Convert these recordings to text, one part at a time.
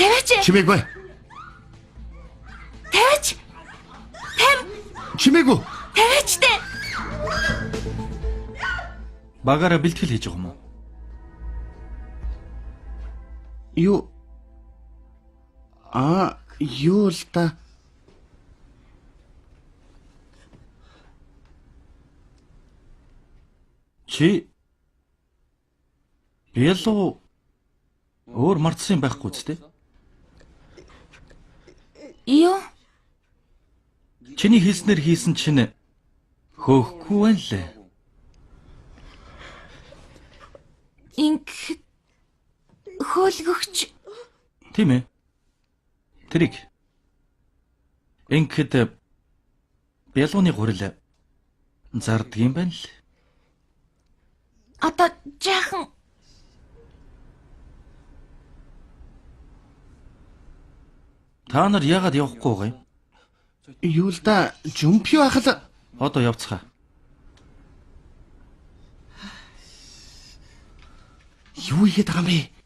Тавиач. Чимээгүй. Тавиач. Чимээгүй. Тавиачтай. Багаараа бэлтгэл хийж байгаа юм уу? Юу? Юу л та. Чи ялуу өөр мартсан байхгүй ч тийм? Юу? Чиний хийснээр хийсэн чинь хөөхгүй байна лээ. Ингээд хөөлгөгч. Тийм ээ. Тэрийг ингээд бялууны гурил зардаг юм байна л. Одоо жаахан Та нар яагаад явахгүй байгаа юм? Юу л да жумпио ахал. Одоо явцгаа. Юу хийгээд байгаа юм бэ?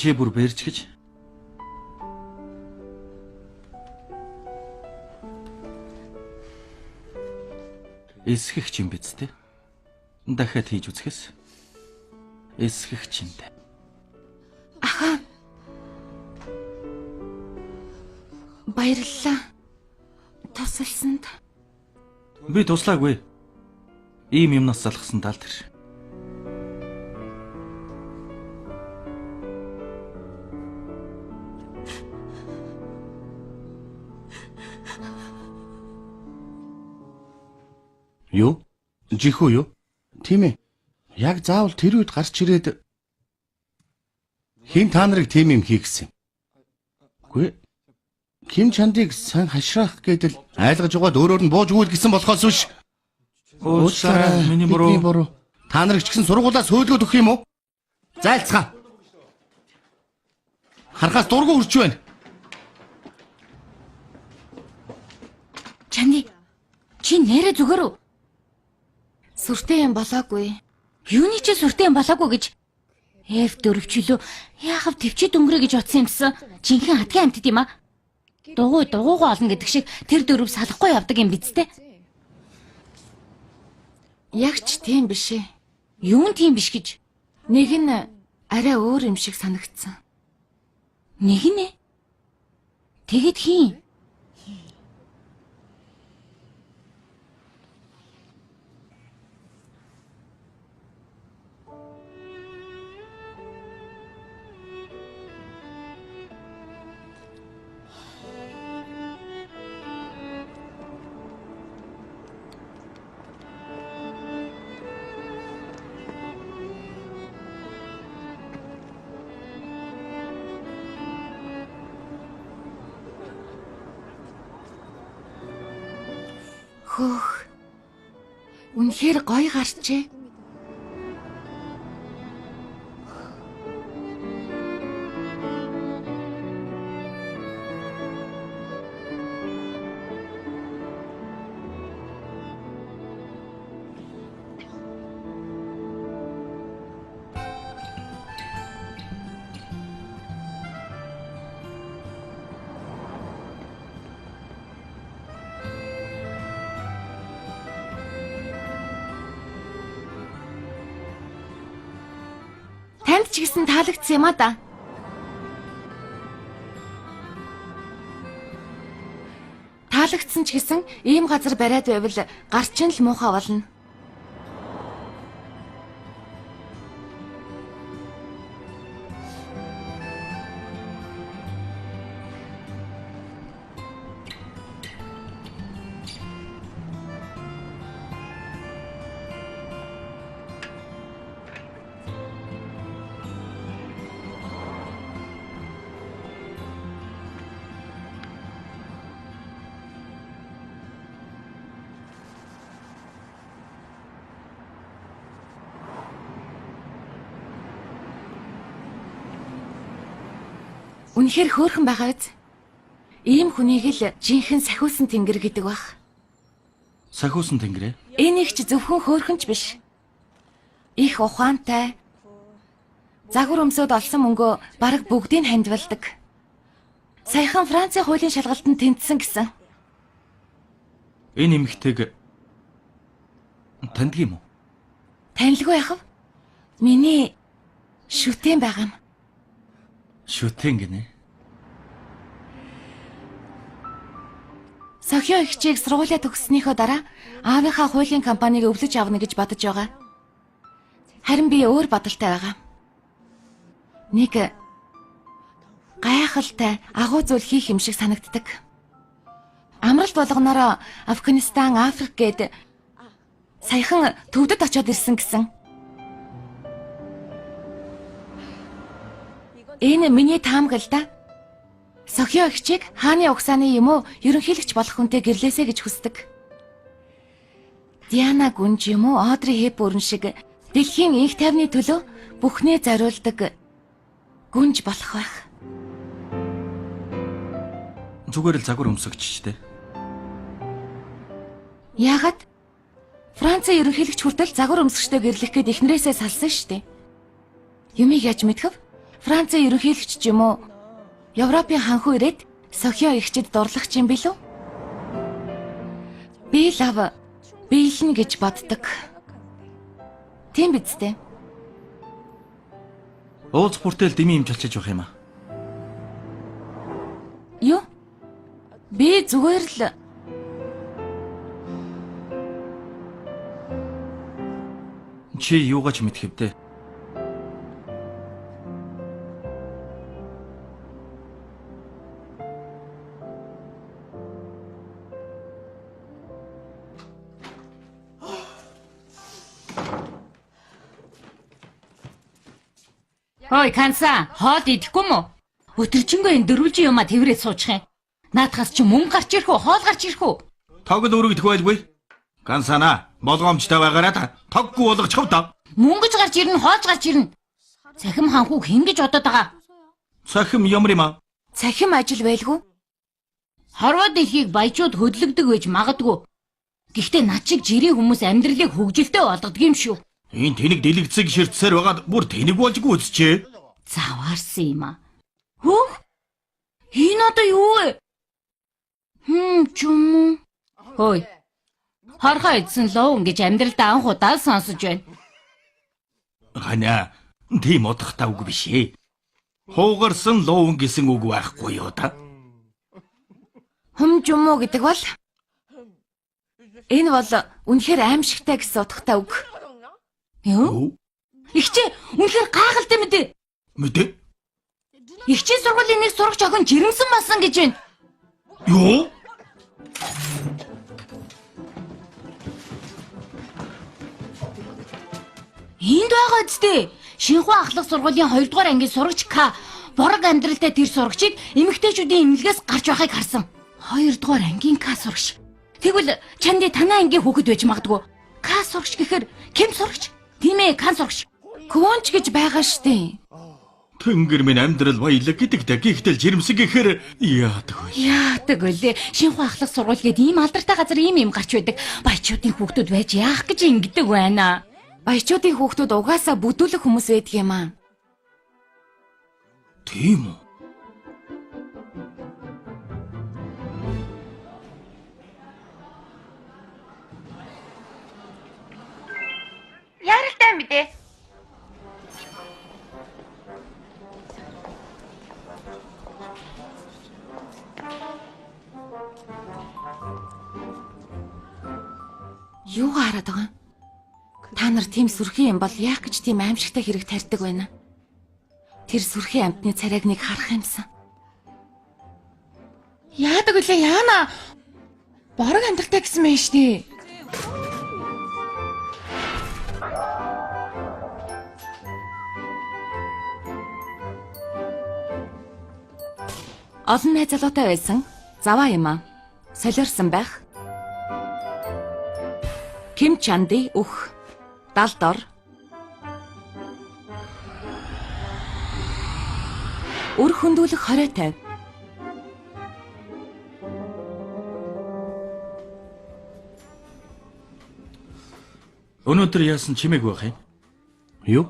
Чи бүр бэрч гэж. Эсхэгч юм биз дээ. Дахиад хийж үзэхээс эсхэгч юм дээ. баярлалаа. Тусалсанд. Би туслаагүй. Ийм юмнаас залхсан тал тэр. Юу? Жихүү юу? Тийм ээ. Яг заавал тэр үед гарч ирээд хин та нарыг тийм юм хийх гэсэн юм. Үгүй. Ким чандыг сайн хашраах гэдэл айлгаж угаад өөрөөр нь бууж өгүүл гэсэн болохоос биш. Уучлаарай, миний буруу. Та нарыг ч гэсэн сургуулаас хөдөлгөөд өгөх юм уу? Зайлцгаа. Харахаас дургу үрч байна. Чанди. Чи нэрэ зүгээр үү? Сүртэй юм болоогүй. Юуны ч сүртэй юм болоогүй гэж F4 чөлөө яахав төвчид өнгөрөө гэж утсан юмсан. Жинхэнэ хатгийн амьтд юм а. Дугуйгоо олно гэдэг шиг тэр дөрөв салахгүй явдаг юм биз дээ. Яг ч тийм биш ээ. Юу нь тийм биш гэж. Нэг нь арай өөр юм шиг санагдсан. Нэг нь тэгэд хийн. Хөөх. Үнэхээр гоё гарчээ. Танд ч гэсэн таалагдсан юм а да. Таалагдсан ч гэсэн ийм газар бариад байвал гарчин л муухай болно. Үнэхээр хөөрхөн байгаа биз? Ийм хүнийг л жинхэнэ сахиусан тэнгэр гэдэг баг. Сахиусан тэнгэрээ. Энийг ч зөвхөн хөөрхөнч биш. Их ухаантай. Загвар өмсөд олсон мөнгөө бараг бүгдийг хандвалдаг. Саяхан Францын хуулийн шалгалтанд тэнцсэн гэсэн. Энэ эмэгтэйг таньдаг юм уу? Танилгүй яхав? Миний шүтэн байгаа юм. Шүтэн гинэ. Сохио ихчийг сургуулиа төгссөнийхөө дараа аавынхаа хуулийн компанийг өвлөж авна гэж бодож байгаа. Харин би өөр бодолтой байгаа. Нэг гайхалтай агуу зүйл хийх юм шиг санагддаг. Амралт болгоноор Афганистан, Африк гээд саяхан төвдөд очиод ирсэн гэсэн. Энэ миний таамаглал да. Сохио ихчийг хааны угсааны юм уу ерөнхийлөгч болох хүнтэй гэрлээсэ гэж хүсдэг. Диана Гүнж юм уу Одри Хепбурн шиг дэлхийн инх тайвны төлөө бүхнээ зориулдаг гүнж болох байх. Зүгээр л загвар өмсөгч ч дээ. Яагаад? Францын ерөнхийлөгч хүртэл загвар өмсөгчтэй гэрлэх гээд эхнэрээсээ салсан шүү дээ. Юмыг яаж мэдхэв? Францын ерөнхийлөгч ч юм уу Европын ханхуу ирээд Сохио ихчид дурлагч юм билүү? Би лав биелнэ гэж боддог. Тийм биз дээ. Уулз бүртэл дэмий юм чалчиж явах юм аа. Юу? Би зүгээр л Чи юугаач мэдхэв дээ. Ой, Канса, хоол идэхгүй мө? Өтөржингөө энэ дөрвөлжин юмаа тэрвэрээ суучих юм. Наадхаас чи мөнгө гарч ирэх үү, хоол гарч ирэх үү? Тог л өргөдөх байлгүй. Гансана, болгоомжтой байгаараа та тоггүй болгочихв та. Мөнгөж гарч ирнэ, хоолж гарч ирнэ. Цахим ханхуу хэн гэж бодоод байгаа? Цахим ямар юм аа? Цахим ажил байлгүй. Хорвоо дэлхийг баяжууд хөдлөгдөг байж магадгүй. Гэхдээ над шиг жирийн хүмүүс амьдралыг хөгжилтэй болгодог юм шүү. Энэ тэнэг дэлгэцэг ширтсээр байгаад бүр тэнэг болжгүй үзчихээ. Заваарсан юм аа. Хөө? Энэ одоо юу вэ? Чүм. Хөөе. Хархаа эдсэн лов гэж амьдралдаа анх удаа сонсож байна. Ханя, тийм утгатай үг биш ээ. Хуугарсан ловн гэсэн үг байхгүй юу та? Чүм гэдэг бол энэ бол үнэхээр аимшигтай гэсэн утгатай үг. Юу? Ихчээ үнэхээр гайхалтай мэдээ. Мэдээ? Ихчийн сургуулийн нэг сурагч охин жирэмсэн болсон гэж байна. Юу? Энд байгаа үстэй. Шинхүү ахлах сургуулийн 2 дугаар ангийн сурагч К борог амьдралтай тэр сурагчийг эмэгтэйчүүдийн эмнэлгээс гарч байхыг харсан. 2 дугаар ангийн К сурагч. Тэгвэл чанди танаа ангийн хүүхэд байж магадгүй. К сурагч гэхээр Ким сурагч? Тийм ээ, К сурагч. Квонч гэж байгаа штэ. Тэнгэр минь амьдрал баялаг гэдэгтэй гихтэл жирэмсэг гэхээр яадаг вэ? Яадаг үлээ. Шинхүү ахлах сургууль гээд ийм алдартай газар ийм гарч байдаг. Баячуудын хүүхдүүд байж яах гэж ингэдэг байна. Баячуудын хүүхдүүд угаасаа бүдүүлэх хүмүүс байдаг юм аа. Тийм үү? Яралтай мэдээ. Юу хараад байгаа юм? Та нар тийм сүрхий юм бол яах гэж тийм аимшигтай хэрэг тарьдаг байна? Тэр сүрхий амтны царайг нэг харах юмсан. Яадаг үлээ яана? Борог амьдралтай гэсэн мэн штэ. Олон найз залуутай байсан. Заваа юм аа. Солиорсон байх. Ким Чанди өөх. Далдор. өр хөндүүлэх хорой тавь. Өнөөдөр яасан чимээг байх юм? Юу?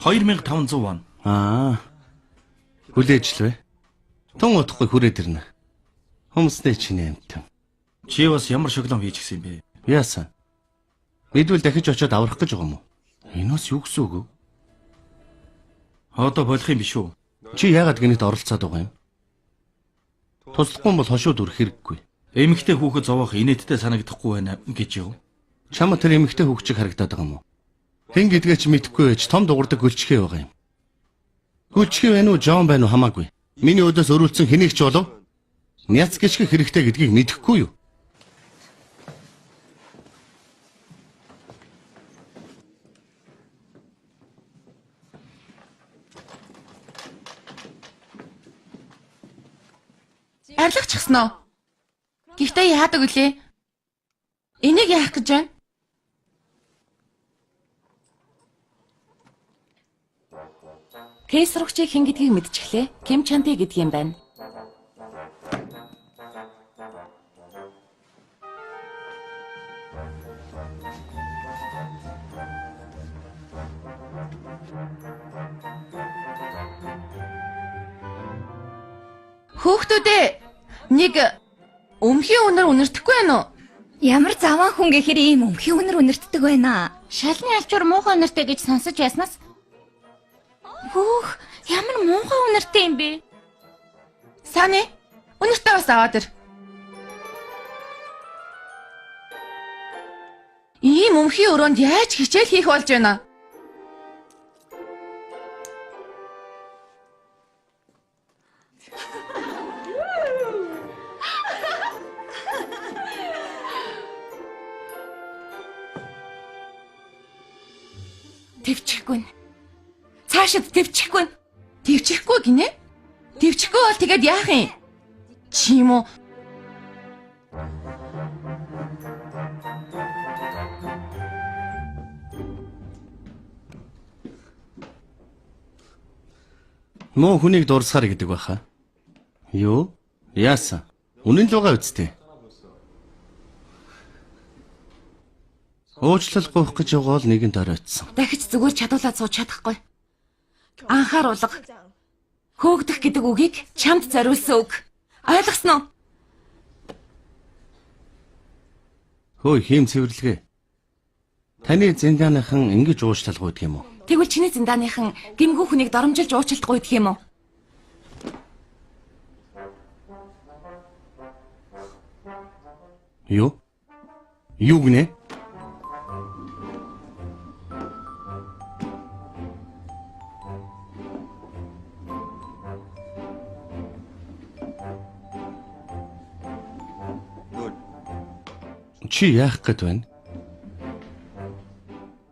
2500 вон. Хүлээж л вэ. Тун удахгүй хүрээд ирнэ. Хүмүүстэй чиний амт. Чи бас ямар шоглон хийж гисэн юм бэ? Яасан? Мэдвэл дахиж очиод аврах гэж байгаа юм уу? Энэ бас юу гэсэн үг вэ? Одоо болох юм биш үү? Чи яагаад гинэт оролцоод байгаа юм? Туслахгүй бол хошууд үрэх хэрэггүй. Эмэгтэй хүүхэд зовоох инээдтэй санагдахгүй байна гэж юу? Чамд тэр эмэгтэй хүүхчиг харагдаад байгаа юм уу? Хэн гэдгээ чи мэдэхгүй байж том дуурдаг гөлчгөө байгаа юм. Гөлчгөө байна уу, Жон байна уу хамаагүй. Миний өдөөс өрүүлсэн хэнийг ч болов? Няц гიშгэх хэрэгтэй гэдгийг мэдэхгүй юу? Арилгачихсан уу? Гэхдээ яадаг үлээ? Энийг яах гэж байна? Кейсрогчийг хэн гэдгийг мэдчихлээ. Ким Чанти гэдэг юм байна. Хүүхдүүдээ нэг өмхийн үнэр үнэртэхгүй байна уу? Ямар заван хүн гэхээр ийм өмхийн үнэр үнэртдэг байна. Шалны алчуур муухай үнэртэй гэж сонсож байснаас хөөх ямар муухай үнэртэй юм бэ? Сани үнэртэй бас аваад ир. Ийм өмхийн өрөөнд яаж хичээл хийх болж байна? Твчихгүй. Цаашид твчихгүй. Твчихгүй гинэ? Твчихгүй бол тэгээд яах юм? Чи юм уу? Муу хүнийг дурсахаар гэдэг байхаа. Юу? Яасан? Үнэн л байгаа үсттэй. Уучлал гуйх гэж явгаал нэгэн доройтсон. Дахиж зүгээр чадуулаад сууж чадахгүй. Анхааруулга. Хөөгдөх гэдэг үгийг чамд зориулсан үг. Ойлгосноо? Хөөе, хийм цэвэрлэгээ. Таны зинданыхан ингэж уучлал гуйдаг юм уу? Тэгвэл чиний зинданыхан гимгүү хүнийг доромжилж уучлалт гуйдаг юм уу? Юу? Юу гинэ? Чи яах гээд байна?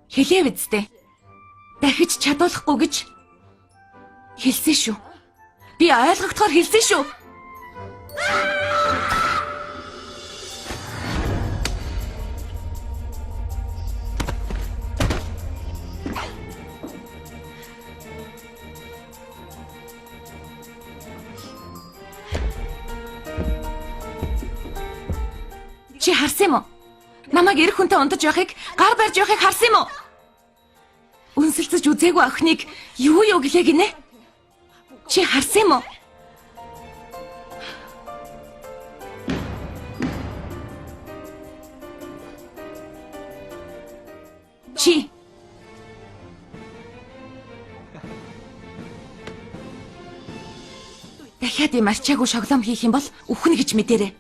Хэлээ бидтэй. Дахиж чадуулахгүй гэж хэлсэн шүү. Би ойлгогдохоор хэлсэн шүү. Чи харсан юм уу? Намайг эрх хүнтэй ундаж явахыг, гар барьж явахыг харсан юм уу? Үнсэлцэж үзээгүй охиныг юу гэлээ гинэ? Чи харсан юм уу? Чи дахиад юм арчаагүй шоглом хийх юм бол үхнэ гэж мэдэрээ.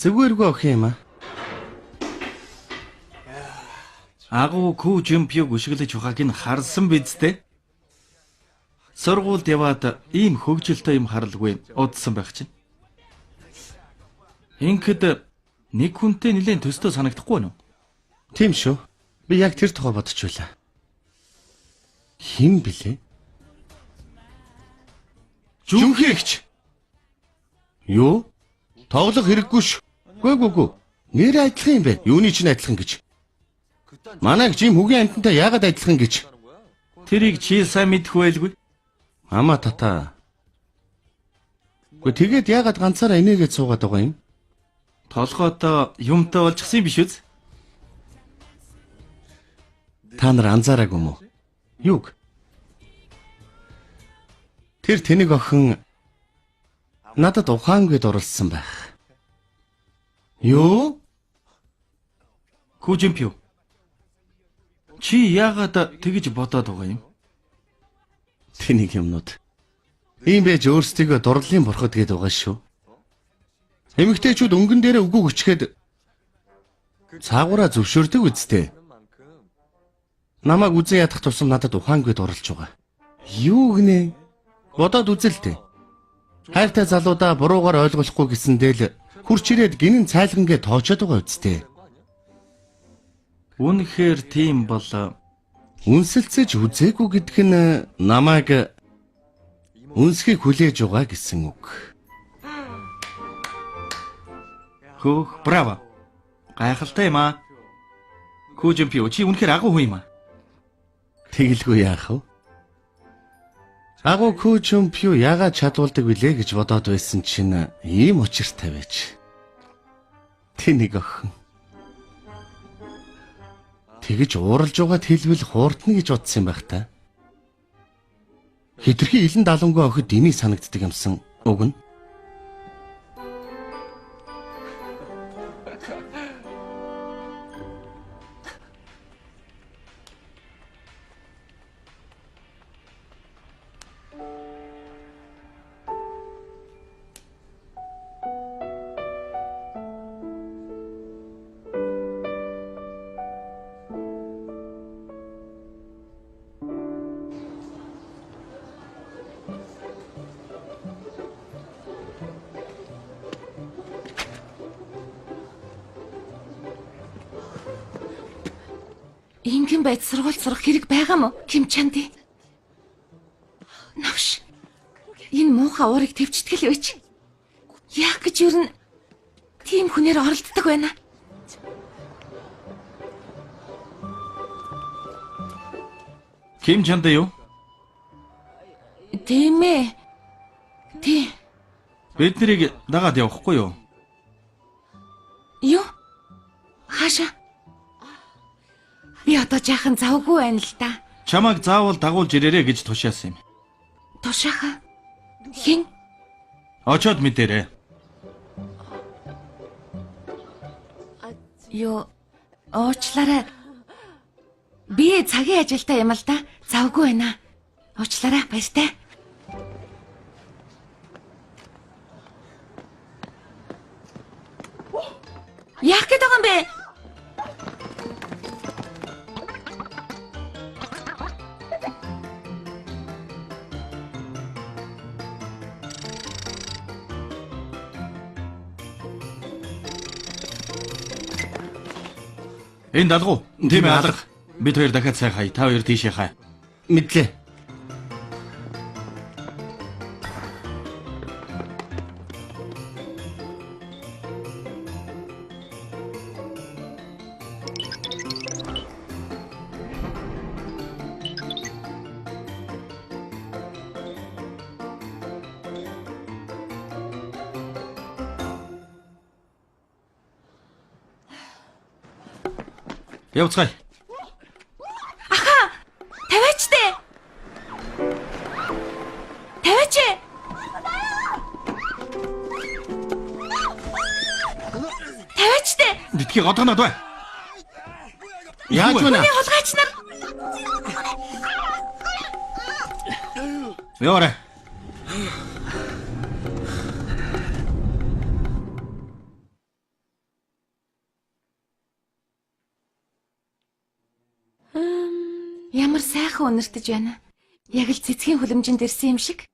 Зүгээргүй өх юм аа. Агуу Ку Жимпиг өшөглөж байгааг нь харсан биз дээ. Сургуульд яваад ийм хөгжилтэй юм харалгүй удсан байх чинь. Ингээд нэг хүнтэй нэлээд төстөө санагдахгүй байна уу? Тийм шүү. Би яг тэр тухай бодож байлаа. Хин блэ? Жүнхэгч. Юу? Тоглох хэрэггүй ш. Гүг. Нэр адилхан юм бэ? Юуны чинь адилхан гэж? Манайг жим хөгийн амтантай яагаад адилхан гэж? Тэрийг чи сайн мэдэх байлгүй. Ама тата. Тэгээд яагаад ганцаараа инээгээд суугаад байгаа юм? Толгойдоо юмтай болчихсон юм биш үү? Та нар анзаараагүй юм уу? Юг? Тэр тэнэг охин надад ухаангээд оруулсан байх. Юу? Ку Жимпиг. Чи яагаад тэгж бодоод байгаа юм? Тэнэг юмнууд. Ийм байж өөрсдийгөө дурлалын бурхад гээд байгаа шүү. Эмэгтэйчүүд өнгөн дээрээ үгүй өчгээд цаагаараа зөвшөөрдөг үсттэй. Намайг үзэн ядах тусам надад ухаангээд оруулж байгаа. Юу гинэ? Бодоод үзэлтэй. Хайртай залуудаа буруугаар ойлгохгүй гэсэндээ л хурч ирээд гинэн цайлгангээ тоочод байгаа үсттэй. Үнэхээр тийм бол Үнсэлцэж үзээгүй гэдг нь намайг үнсхийг хүлээж байгаа гэсэн үг. хөөх браво. Гайхалтай юм аа. Ку Жимпиг чи үнэхээр агуу хүн юм аа. Тэгэлгүй яах вэ? Агуу Ку Жимпиг яагаад чадвалдаг вүлээ гэж бодоод байсан чинь ийм учиртай байж. Тэнэг охин. Тэгэж ууралж байгаад хэлбэл хуурдна гэж бодсон юм байх та. Хитрхи илэн далангүй охид энийг санагддаг юмсан уг нь. Ингэн байд сургууль сурах хэрэг байгаа мó? Ким Чанди. Навш. Энэ муухай уурыг твчтгэл байж. Яах гэж юу н тийм хүнээр оролддог байна. Ким Чанди юу? Тийм ээ. Тий. Бид нарыг дагаад явахгүй юу? Юу? Хаашаа? Би одоо жаахан завгүй байна л да. Чамайг заавал дагуулж ирээрэй гэж тушаасан юм. Тушааха. Хин? Очоод мэдэрэй. Юу? Уучлаарай. Би цагийн ажилтай юм л да. Завгүй байна. Уучлаарай, баяртай. Яах гээд байгаа юм бэ? Энэ далгуу. Тийм ээ алга. Бид хоёр дахиад цай хай. Та хоёр тийшээ хай. Мэдлээ. Явцгаая. Тавиач дээ. Тавиач. Тавиач дээ. Битгий годгоноод бай. Яаж вэ? Миний хулгайч нар. Яваарай. Ямар сайхан үнэртэж байна. Яг л цэцгийн хүлэмжинд ирсэн юм шиг.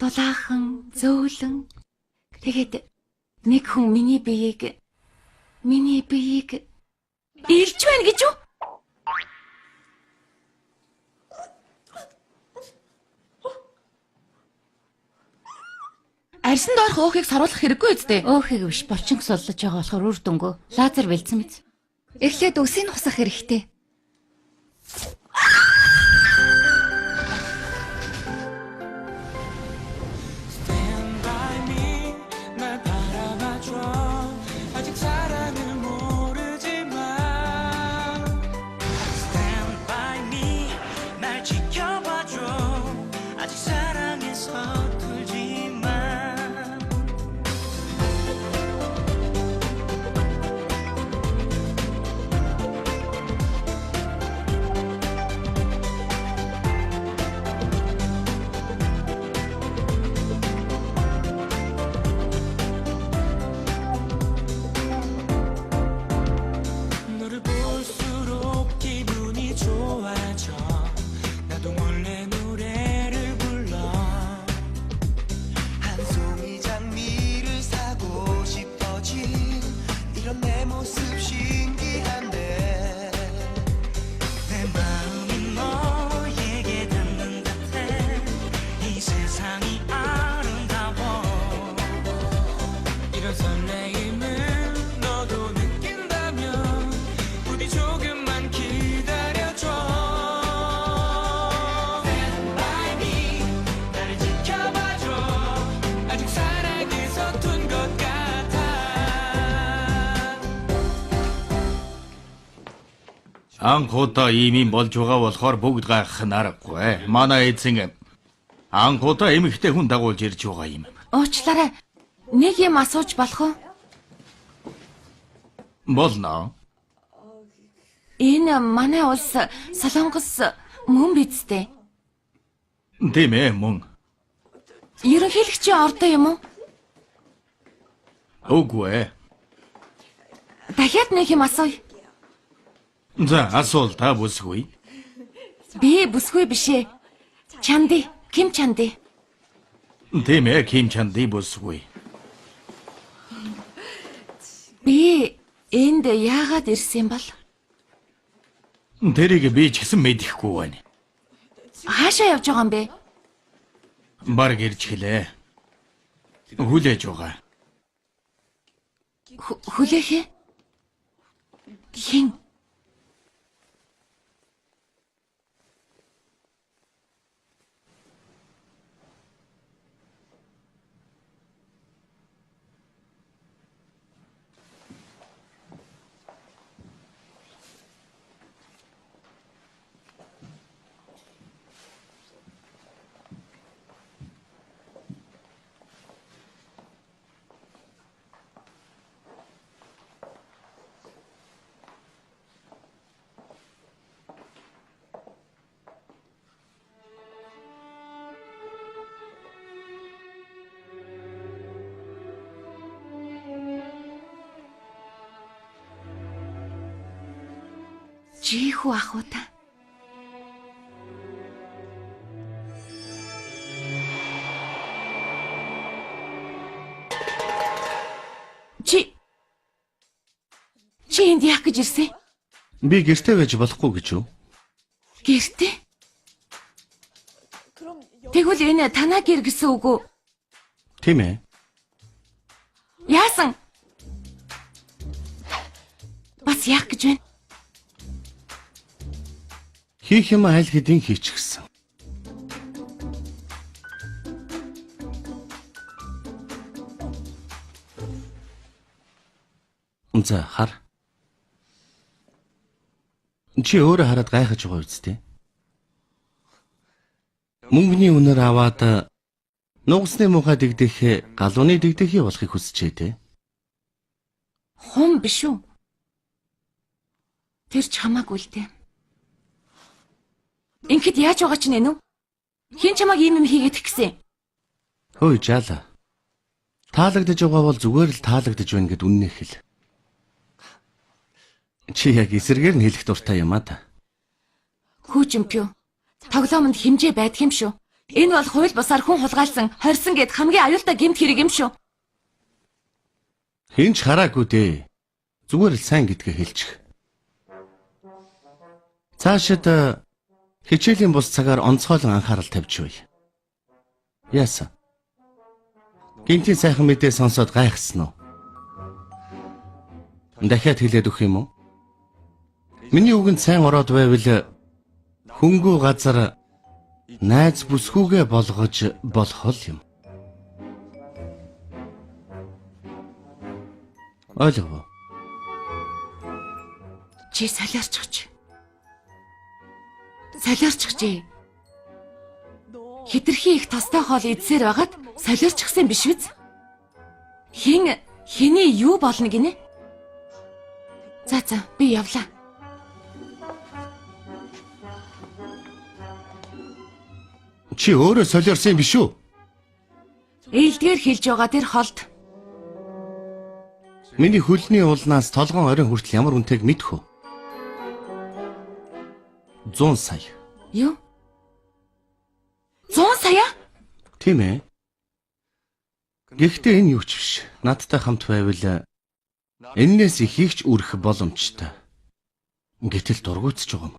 Дулаахан, зөөлөн. Тэгээд нэг хүн миний биеийг илж байна гэж үү? Арьсан доорх уухыг саруулах хэрэггүй үстэй. Уухыг биш, булчин суллаж байгаа болохоор үр дүнгөө. Лазер бэлдсэн биз. Эхлээд үсийг хусах хэрэгтэй. Stand by me, 날 바라봐줘. 아직 사랑을 모르지만. Stand by me, 날 지켜봐줘. 아직 사랑에 서툴지만. 너를 볼수록 기분이 좋아져. 나도 몰래 노래를 불러. 한 송이 장미를 사고 싶어진 이런 내 모습 신기한데. 내 마음이 너에게 닿는 듯해. 이 세상이 아름다워. 이런 설레임을 너도 느낀다면 부디 조금만 기다려줘. Stand by me, 나를 지켜봐줘. 아직 사랑에 서툰 것 같아. Анхудаа ийм юм болж байгаа болохоор бүгд гайхах нь аргагүй. Манай эзэн анхудаа эмэгтэй хүн дагуулж ирж байгаа юм. Уучлаарай. Нэг юм асууж болох уу? Болно. Энэ манай улс Солонгос мөн бидтэй. Тийм ээ мөн. Ерөнхийлөгчийн ордоо юм уу? Үгүй ээ. Дахиад нэг юм асууя. За асуул та бүсгүй. Би бүсгүй бишээ. Чанди, Ким Чанди. Тийм ээ Ким Чанди бүсгүй. Би энд яагаад ирсэн бол? Тэрийг би ч гэсэн мэдэхгүй байна. Хаашаа явж байгаа юм бэ? Бараг ирж хэлээ. Хүлээж байгаа. Хүлээхээ? Хин? Жихүү ах уу та? Чи энд яах гэж ирсэн? Би гэртээ байж болохгүй гэж юу? Гэртээ? Тэгвэл энэ танаа гэр гэсэн үг үү? Тийм ээ. Яасан? Бас яах гэж байна? Хийх юм аль хэдийн хийчихсэн. За хар. Чи өөрөө хараад гайхаж байгаа үстэй. Мөнгөний үнээр аваад нугасны муухай дэгдэхээ галууны дэгдэхий болохыг хүсчээ те. Хум биш үү? Тэр ч хамаагүй л дээ. Ингээд яаж байгаа ч нэ нү? Хин чамайг ийм юм хийгээд гисэн. Хөөе жаала. Таалагдж байгаа бол зүгээр л таалагдж байна гэд үннээ хэл. Чи яг эсэргээр нь хэлэх дуртай юм аа та. Хүүжимпүү. Тоглоомонд хэмжээ байдаг юм шүү. Энэ бол хууль бусаар хүн хулгайлсан, хорьсон гэд хамгийн аюултай гэмт хэрэг юм шүү. Хинч хараагүй дээ. Зүгээр л сайн гэдгээ хэлчих. Цаашид хичээлийн бус цагаар онцгойлон анхаарал тавьчихвээ. Яасан? Гинтийн сайхан мэдээ сонсоод гайхсан уу? Дахиад хэлээд өгөх юм уу? Миний үгэнд сайн ороод байвал хөнгөө газар найз бүсгүйгээ болгож болох юм. Ойлгов. Чи солиорчгоч. Солиорчгоч. Хитрхи их тостой хоол идсээр байгаад солиорчгсан биш үз? Хэний юу болно гинэ? За би явлаа. Чи өөрөө солиорсон юм биш үү? Ээлдгээр хэлж байгаа тэр холд. Миний хөлний уулнаас толгоон оройн хүртэл ямар үнэтэйг мэдэх үү? 100 сая. Юу? 100 сая? Тийм ээ. Гэхдээ энэ юу ч биш. Надтай хамт байвал эннээс ихийг ч үрэх боломжтой. Гэтэл дургуутж байгаа юм.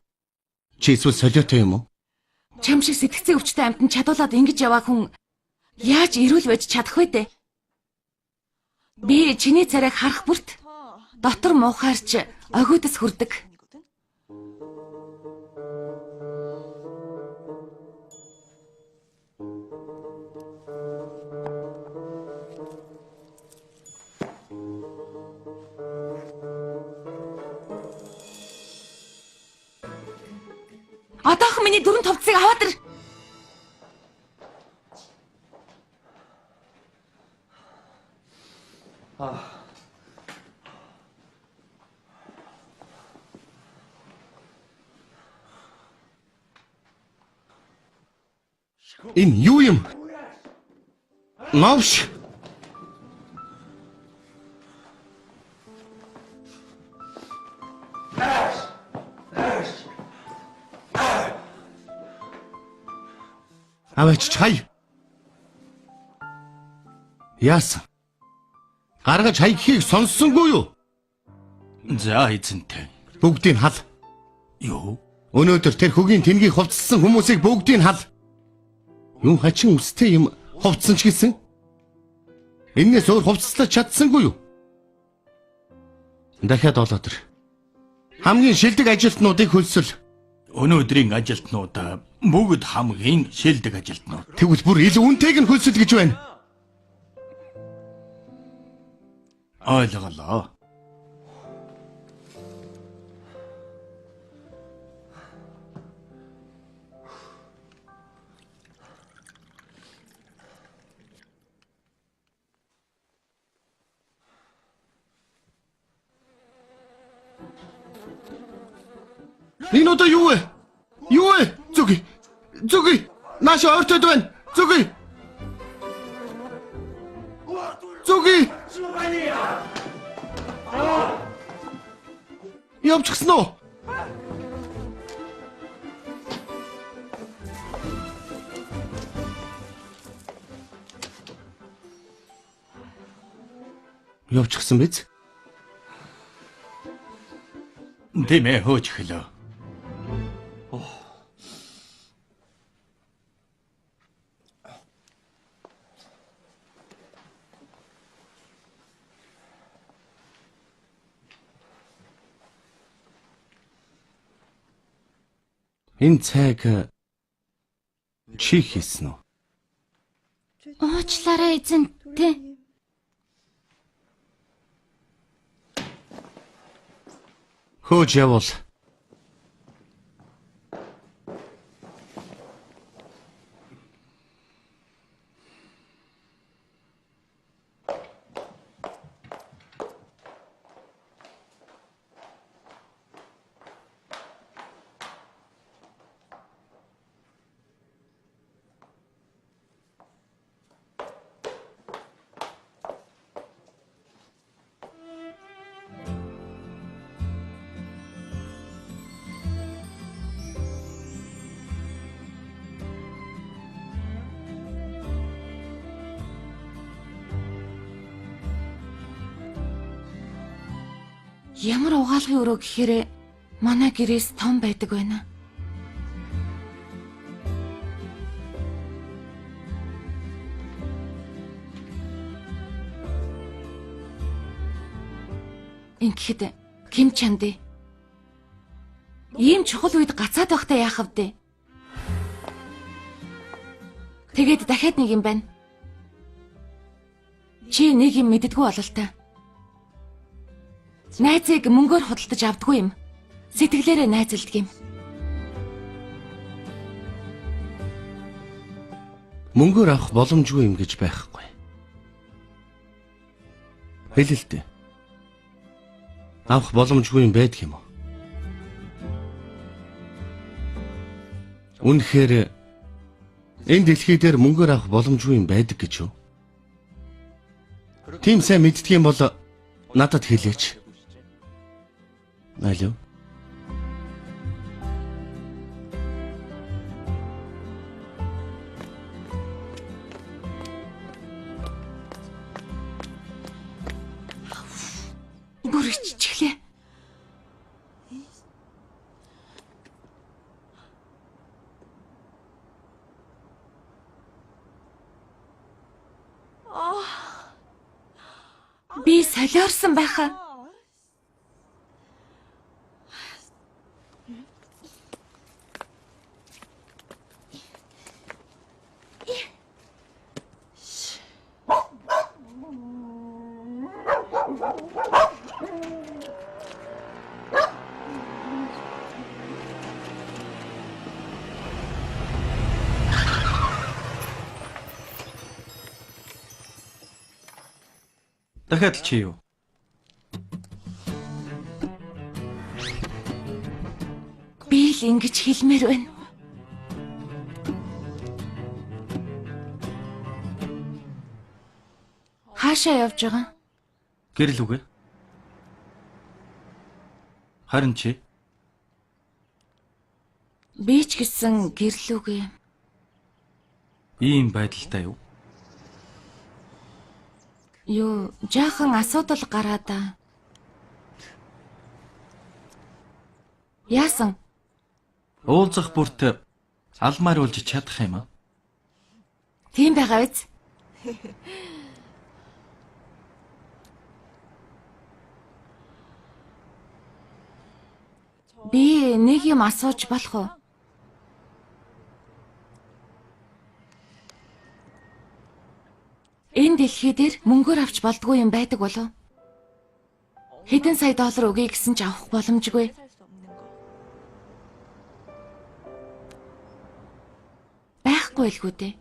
Чи эсвэл солиотой юм уу? Чам шиг сэтгцэн өвчтэй амтнд чадуулаад ингэж яваа хүн яаж ирүүл байж чадах вэ дээ? Би чиний царайг харах бүрт дотор муухаарч огиудас хүрдэг. Одоохон миний дөрөв товцыг аваад ир. Энэ юу юм? Навш. Аваач чай. Яасан? Гаргаж хай гэхийг сонссонгүй юу? За эзэнтэй. Бүгдийг хал. Юу? Өнөөдөр тэр хөгийн тэнгийг хувцсан хүмүүсийг бүгдийг хал. Юу хачин үстэй юм хувцсан ч гэсэн? Эннээс өөр хувцаслаж чадсангүй юу? Дахиад олоод ир. Хамгийн шилдэг ажилтнуудыг хөлсөл. Өнөөдрийн ажилтнууд бүгд хамгийн шилдэг ажилтнууд. Тэгвэл бүр илүү үнэтэйг нь хөлсөл гэж байна. Ойлголоо. Энэ одоо юу вэ? Юу вэ? Зүги. Нааш ойртоод байна. Зүги. Явчихсан уу? Явчихсан биз? Тийм ээ, хөөж эхлэв. Энэ цайг чи хийсэн үү? Уучлаарай эзэнтэй. Хөөж явуул. Ямар угаалгын өрөө гэхээр манай гэрээс том байдаг байна. Ингээд Ким Чанди. Ийм чухал үед гацаад байхдаа яах вэ? Тэгээд дахиад нэг юм байна. Чи нэг юм мэддэггүй бололтой. Найзыг мөнгөөр худалдаж авдаггүй юм. Сэтгэлээрээ найзалдаг юм. Мөнгөөр авах боломжгүй юм гэж байхгүй. Хэлэлтэй. Авах боломжгүй юм байдаг юм уу? Үнэхээр энэ дэлхий дээр мөнгөөр авах боломжгүй юм байдаг гэж юу? Тийм сайн мэддэг юм бол надад хэлээч. Алло. Бүр иччихлээ. Би солиорсон байхаа. Дахиад л чи юу? Би л ингэж хэлмээр байна. Хаашаа явж байгаа? Гэрэл үгүй. Харин чи Би ч гэсэн гэрлүүгээ. ийм байдалтай юу? Юу, жаахан асуудал гараадаа. Яасан? Уулзах бүрт алмаар уулж чадах юм аа? Тийм байгаа биз? Би нэг юм асууж болох уу? Энэ дэлхий дээр мөнгөөр авч болдгүй юм байдаг болов? Хэдэн сая доллар өгье гэсэн ч авах боломжгүй. Байхгүй л үү дээ.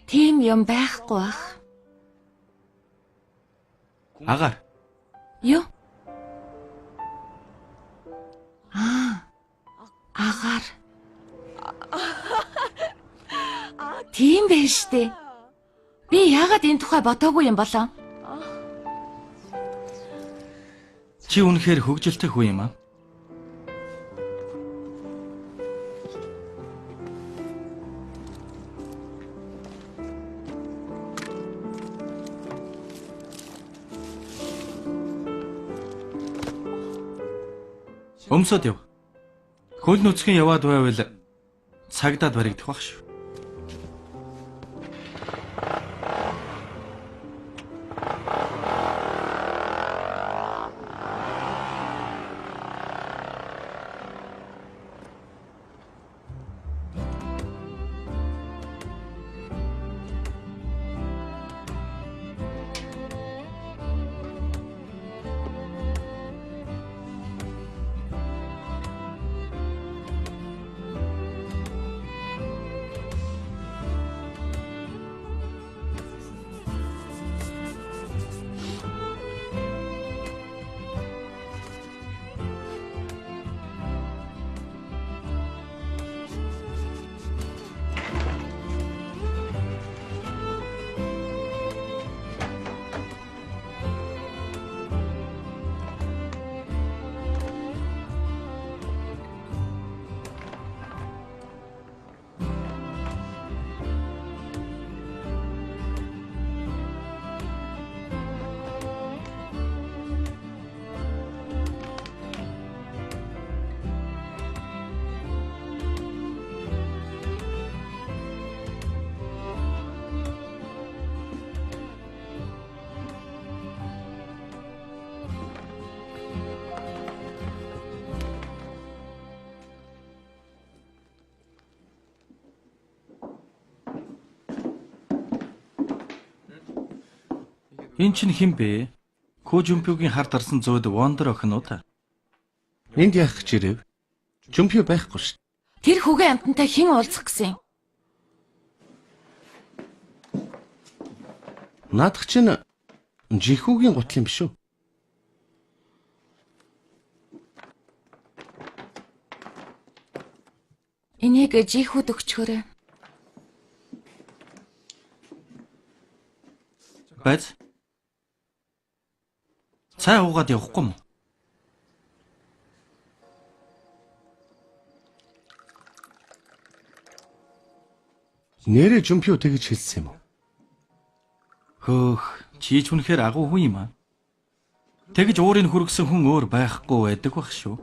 Тийм юм байхгүй ах. Агаар. Юу? Агаар. Тийм байж штэ. Би яагаад энэ тухай бодоогүй юм болоо? Чи үнэхээр хөгжилтэй хүн юм аа? Өмсөд яв. Хөл нүцгэн яваад байвал цагдаад баригдах бах шүү. Энэ чинь хэн бэ? Кожумпиогийн хард арсан зөөд Вондер охин уу та? Энд яах гэж ирэв? Жумпио байхгүй шүү. Тэр хүүгээ амтантай хэн уулзах гэсэн? Наадах чинь жихүүгийн гутал юм биш үү? Энийг жихүүд өгчхөөрэй. Байц. Цай уугаад явахгүй мó? Нэрэ жумпио тэгж хэлсэн юм уу? Хөөх, чи ч үнэхээр агуу хүн юм аа. Тэгж уурыг хүргэсэн хүн өөр байхгүй байдаг бах шүү.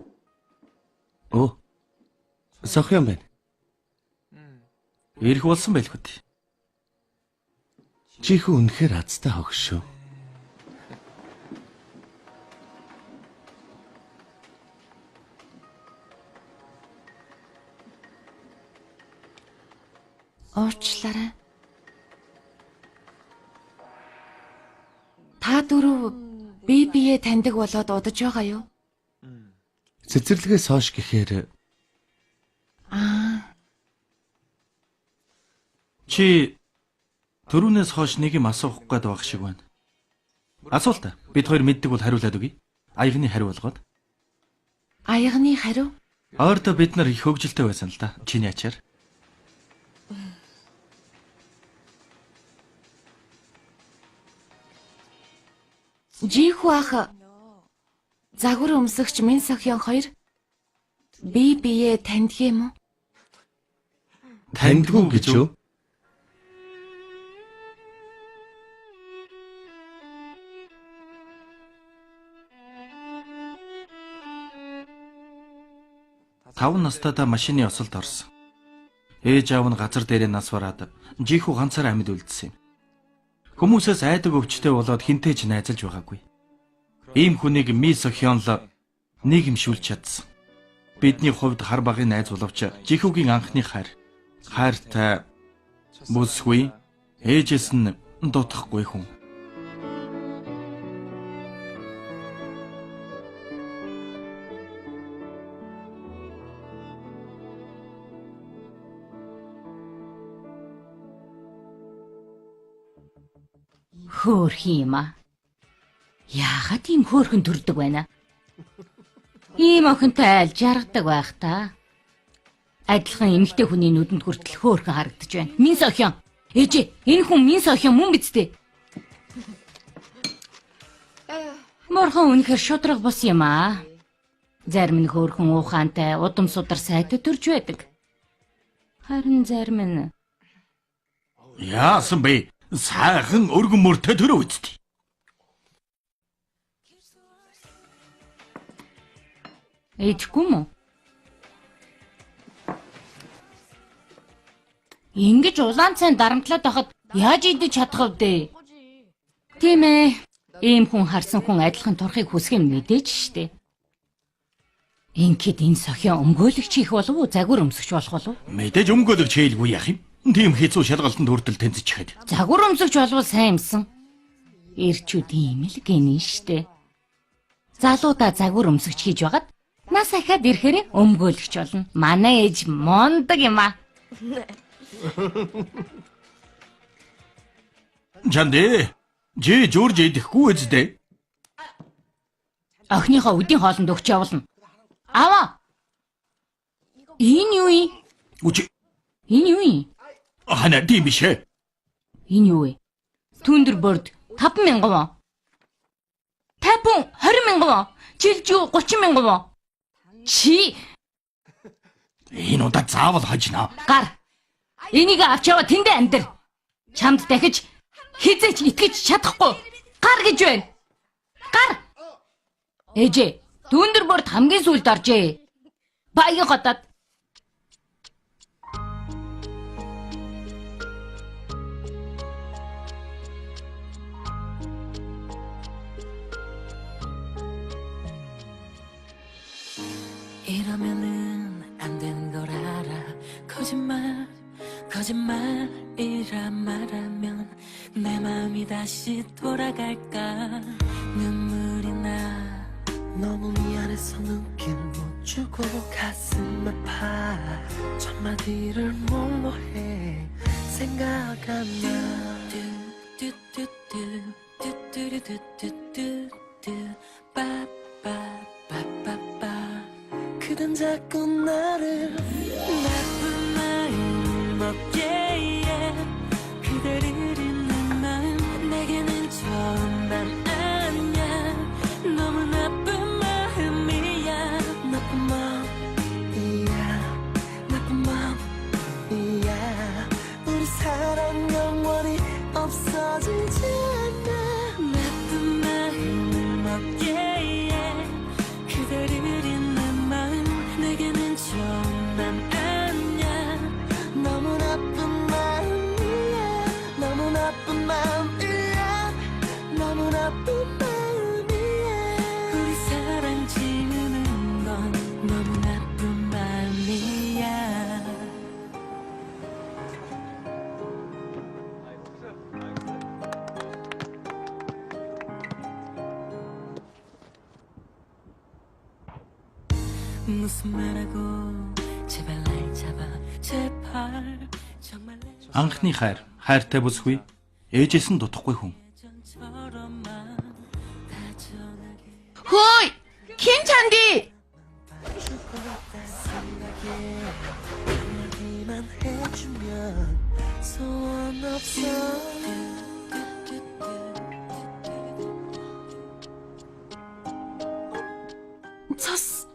Оо. Сохьон байна. Ирэх болсон байлгүй дээ. Жихүү үнэхээр азтай хог шүү. Уучлаарай. Та дөрөв бие таньдаг болоод удаж байгаа юу? Цэцэрлэгээс хойш гэхээр Чи түрүүнээс хойш нэг юм асуух гээд байх шиг байна. Асуулт. Бид хоёр мэддэг бол хариулаад өгье. Аягны хариу болгоод. Аягны хариу? Ойрдоо бид нар их хөвгөлтэй байсан л да. Чиний ачаар. Жихүү ах загвар өмсөгч Мин Сохьон хоёр бие таньдаг юм уу? таньдгүй гэж юу? Таван настайдаа машины осолд орсон. Ээж аав нь газар дээрээ нас бараад жихүү ганцаар амьд үлдсэн юм. Хүмүүсээс айдаг өвчтэй болоод хинтээ ч найзалж байгаагүй. Ийм хүнийг Ми Сохьон л нийгэмшүүлж чадсан. Бидний хувьд хар багын найз боловч жихүүгийн анхны хайртай бүсгүй ээжээс нь дутахгүй хүн. Хөөрхөн юм аа. Яагаад ийм хөөрхөн төрдөг байна? Ийм охинтой айл жаргадаг байх та. Адилхан эмэгтэй хүний нүдэнд хүртэл хөөрхөн харагдаж байна. Мин Сохьон. Ээжээ, энэ хүн Мин Сохьон мөн биз дээ? Морхон үнэхэр шудраг бос юм аа. Зарим нь хөөрхөн уухантай, удам судар сайтай төрж байдаг. Харин зарим нь Яасан бэ? Сайхан өргөн мөртөө төрөө үстий. Эдгүй мө? Ингэж улаан цайн дарамтлаад байхад яаж идэж чадах вэ? Тийм ээ. Ийм хүн харсан хүн адилхан турхыг хүсэх юм мэдээж штэ. Ингээд энэ Сохьон өмгөөлөгч хийх болов уу, загвар өмсгч болох болов? Мэдээж өмгөөлөгч хийлгүй яах юм? Тийм хэцүү шалгалтанд хүртэл тэнцэжихэд. Загвар өмсгч болвол сайн юмсан. Ирчүүд ийм л гинэ штэ. Залуудаа загвар өмсгч хийж байгаад нас ахаад ирэхээр өмгөөлөгч болно. Манай ээж мондог юм аа. Жандэ, жи журж идэхгүй үздэ. Охиныхоо үдийн хоолнд өгч явуулна. Аваа. Энэ юу юм? Үчи. Энэ юу юм? Хана тийм биш ээ. Энэ юу вэ? Түндэр борд 5,000 вон. Тайпун 20,000 вон. Жилжүү 30,000 вон. Чи Энэ удаа заавал хожно. гар. Энийг авч яваа тэндээ амьдр. Чамд дахиж хизээч итгэж чадахгүй. Гар гэж байна. Гар. Ээжээ, түндэр борд хамгийн сүүлд оржээ. Баян хотод. 이러면은 안 되는 걸 알아 거짓말 거짓말이라 말하면 내 마음이 다시 돌아갈까 눈물이 나 너무 미안해서 눈길 못 주고 가슴 아파 첫마디를 뭘로 해 생각 안 나 빠빠빠빠빠빠 그댄 자꾸 나를 나쁜 마음 먹게 해 그대를 잊는 마음 내게는 좋은 맘 아니야 너무 나쁜 마음이야 나쁜 마음이야 우리 사랑 영원히 없어지지 않아 나쁜 마음을 먹게 해 그대를 잊는 마음 내게는 좋은 맘 아니야 너무 나쁜 마음이야 너무 나쁜 마음이야 너무 나쁜 마음이야 우리 사랑 지우는 건 너무 나쁜 마음이야 무슨 말하고 제발 날 잡아 제발 정말 내 Анхны хайртай бүсгүй. Ээжээс нь дутахгүй хүн. 전처럼만 다정하게 Хөөй! Хин чанди? 한마디만 해주면 소원 없어 Цус.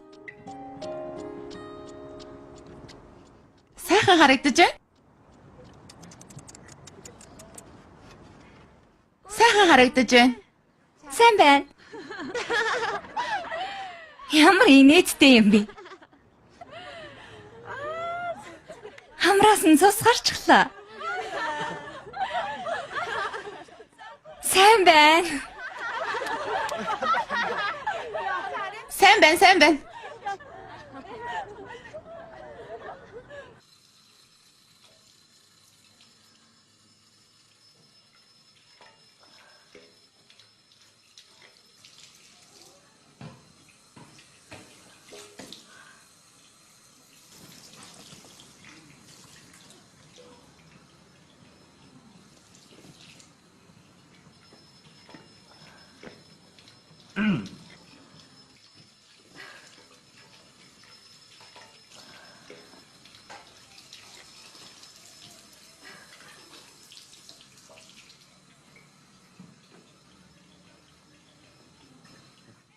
Сайхан харагдаж байна. Сайхан харагдаж байна. Сайн байна. Ямар инээдтэй юм бэ? Хамраас нь цус гарчихлаа. Сайн байна. Сайн байна, сайн байна.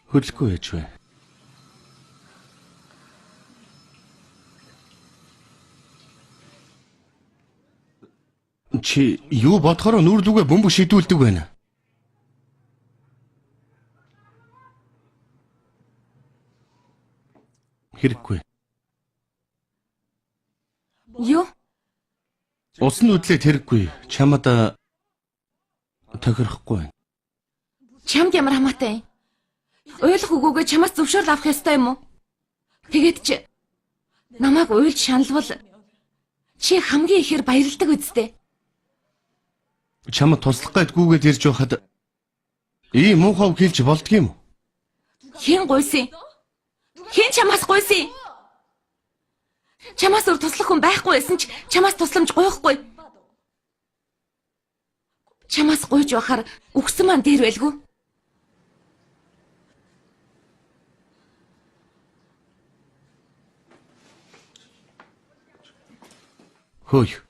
Хөдлөхгүй яж вэ? Чи юу бодохоор нүр дүгээ бөмбөг шийдүүлдэг байна. Хэрэггүй. Юу? Усан нүдлээд хэрэггүй. Чамд тохирохгүй байна. Чамд ямар хамаатай? Ойлгох үгүйгээ чамаас зөвшөөрөл авах ёстой юм уу? Тэгээд чи намайг уйлж шаналвал чи хамгийн ихээр баярлдаг үсттэй. Чамд туслах гээд гүгээд ирж байхад ийм муухай хэлж болдгийм үү? Хэн гуйсан? Хэн чамаас гуйсан? Чамаас өөр туслах хүн байхгүй байсан ч чамаас тусламж гуйхгүй. Чамаас гуйж байхаар үгсэн маань дээр байлгүй. Хөөе.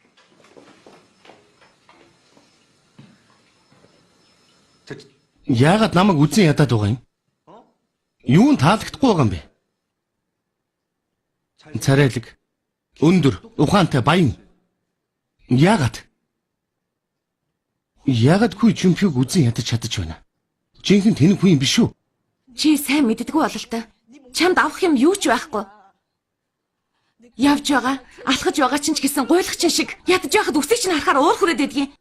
Яагаад намайг үзэн ядаад байгаа юм? Юу нь таалагдахгүй байгаа юм бэ? Царайлаг, өндөр, ухаантай, баян. Яагаад хүй чимпиг үзэн ядаж чадаж байна? Жинхэнэ тэнэг хүн юм биш үү? Чи сайн мэддэггүй бол та. Чамд авах юм юу ч байхгүй. Явж байгаа, алхаж байгаа чинь ч гэсэн гуйлахч шиг ядаж байхад үсийг чинь харахаар уур хүрээд байдгийг.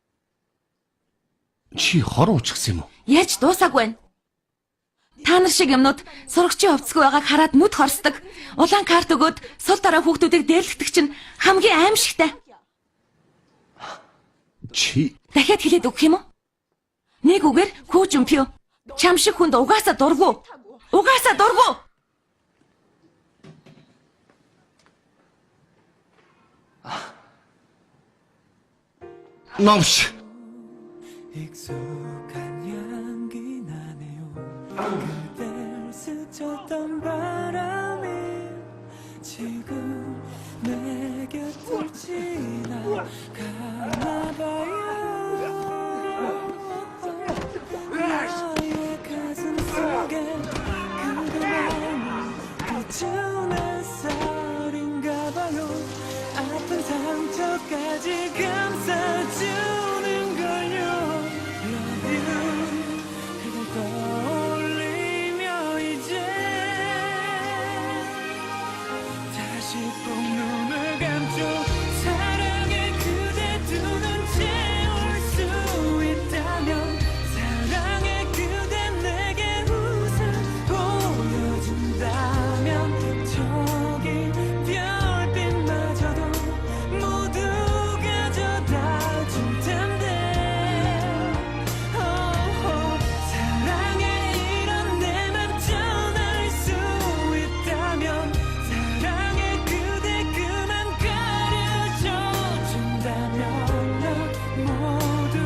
Чи хор уучсан юм уу? Яаж дуусаагүй байна? Та нар шиг юмнууд сурагчийн хувцсгүй байгааг хараад нүд хорсдог. Улаан карт өгөөд сул дараа хүүхдүүдийг дээрлэгдэг чинь хамгийн аимшигтай. Чи Дахиад хэлээд өгөх юм уу? Нэг үгээр хүү Жумпио. Чам шиг хүнд угаасаа дургу. Угаасаа дургу. номш. 익숙한 향기 나네요 그댈 스쳤던 바람이 지금 내 곁을 지나가나봐요 나의 가슴 속에 그대만을 비추는 쌀인가봐요 아픈 상처까지 감싸주는 걸요 Love you 그댈 떠올리며 이제 다시 꼭 눈을 감죠 사랑에 그대 두 눈 채울 수 있다면 사랑에 그대 내게 웃음 보여준다면 저기 별빛마저도 모두 가져다 줄 텐데 사랑에 이런 내 맘 전할 수 있다면 사랑에 그대 그만 가려줘 준다면 나 모두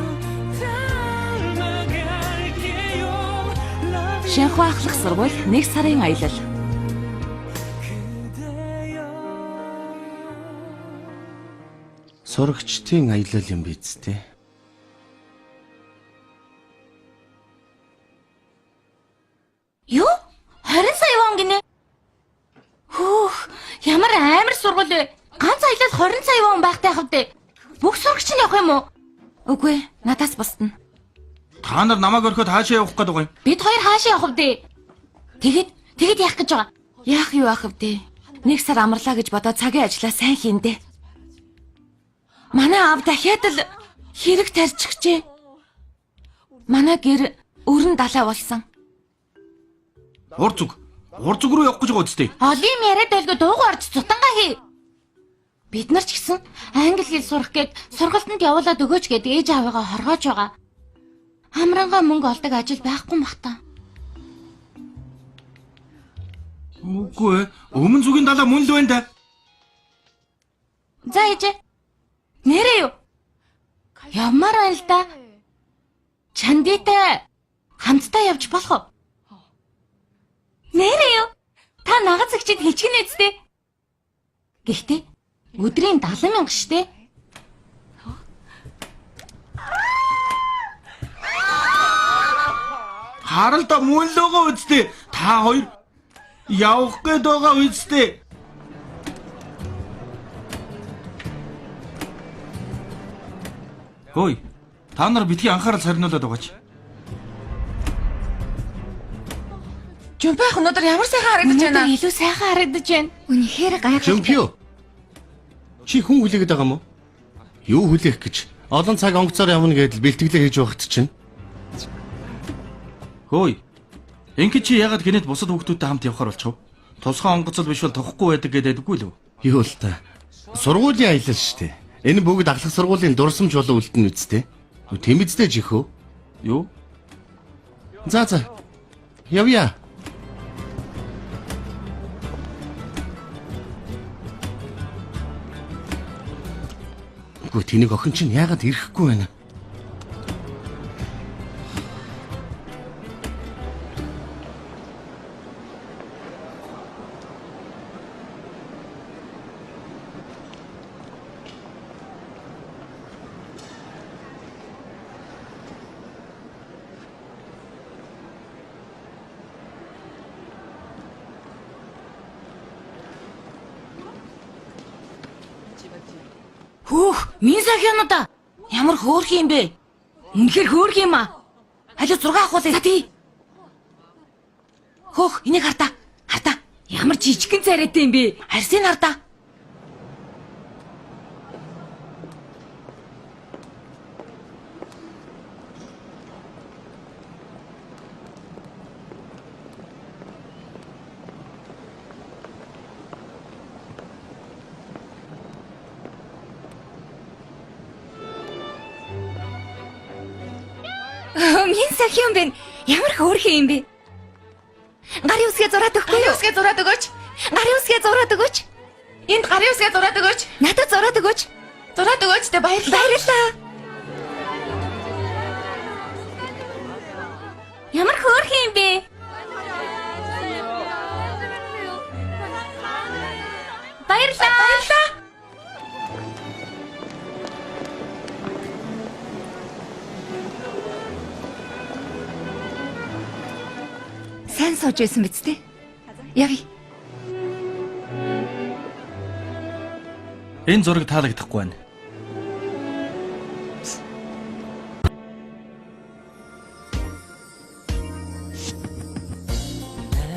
닮아갈게요 Love you Шинхүү ахлах сургууль 1 сарын аялал. 그대여 Сурагчдын аялал юм биз дээ. Юу? 20 сая вон гинэ. Хүүх, ямар амар сургууль вэ? Ганц аялал 20 сая вон байхтай хавдэ. Бүх сурагч нь явах юм уу? Үгүй, надаас бусдна. Та нар намайг орхиод хаашаа явах гээд байгаа юм? Бид хоёр хаашаа явах вдэ? Тэгэд яах гэж байгаа? Яах юу яах вдэ? 1 сар амарлаа гэж бодоод цагийн ажлаа сайн хийндэ. Манай аав дахиад л хэрэг тарьчихжээ. Манай гэр өрн далай болсон. Ур зүг руу явах гэж байгаа үстэй. Олим яриад байлгүй дуугүй орж цутангаа хий. Бид нар ч гэсэн англи хэл сурах гээд сургалтанд явуулаад өгөөч гээд ээж аавыгаа хоргоож байгаа. Хамрангаа мөнгө олдог ажил байхгүй мах та. Үгүй ээ. Өмнө зүгийн далаа мөн л байна да. За ээж. Нэрээ юу? Явмаар байна л да. Чандитай хамтдаа явж болох уу? Нэрээ юу? Та нагаз зэгчид хичгэн үсттэй. Гэхдээ өдрийн 70,000 штэ. Харалта мөн л байгаа үстэй. Та хоёр явах гээд байгаа үстэй. Хөөе. Та нар битгий анхаарал сарниулаад байгаач. Жумпах өнөөдөр ямар сайхан харагдаж байна. Өнөөдөр илүү сайхан харагдаж байна. Үнэхээр гайхалтай. Жумпио. Чи хүн хүлээгээд байгаа юм уу? Юу хүлээх гэж? Олон цаг онгоцоор явна гэдэл бэлтгэлээ хийж байхад чинь. Хөөе. Ингээд чи ягаад гинэд бусад хүүхдүүдтэй хамт явахаар болчихв? Тусгай онгоцол биш бол тохгүй байдаг гэдэггүй л үү? Юу л та. Сургуулийн аялал штэ. Энэ бүгд ахлах сургуулийн дурсамж болон үлдэн үсттэй. Тэмэзтэй жихөө. Юу? За. Явъя. Үгүй тэнийг охин чинь яагаад ирэхгүй байна? Хүүх, Мисахианада ямар хөөрх юм бэ? Үнэхээр хөөрх юм аа. Халиу 6 ахуулъя. За тий. Хөөх, энийг хартаа. Хартаа. Ямар жижигхэн царайтай юм бэ? Арсыг хартаа. Энэ Сохи юм бэ? Ямар хөөрхөн юм бэ? Гарын үсгээ зураад өгөхгүй юу? Үсгээ зураад өгөөч. Гарын үсгээ зураад өгөөч. Энд гарын үсгээ зураад өгөөч. Надад зураад өгөөч. Зураад өгөөч тэ баярлалаа. Баярлалаа. Ямар хөөрхөн юм бэ? Баярлалаа. Сайн сууж байсан биз дээ. Явъя. Энэ зураг таалагдахгүй байна.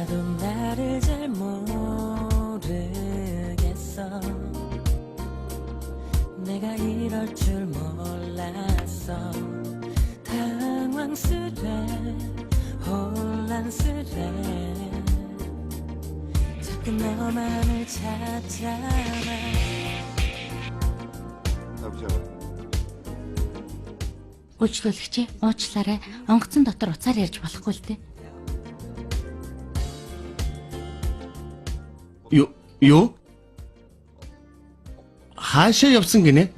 나도 나를 잘 모르겠어 내가 이럴 줄 몰랐어 당황스레 혼란스레 자꾸 너만을 찾잖아 Үйлчлүүлэгчээ уучлаарай. Онгоцон дотор уцаар ярьж болохгүй л дээ. Юу? Хаашаа явсан гинэ?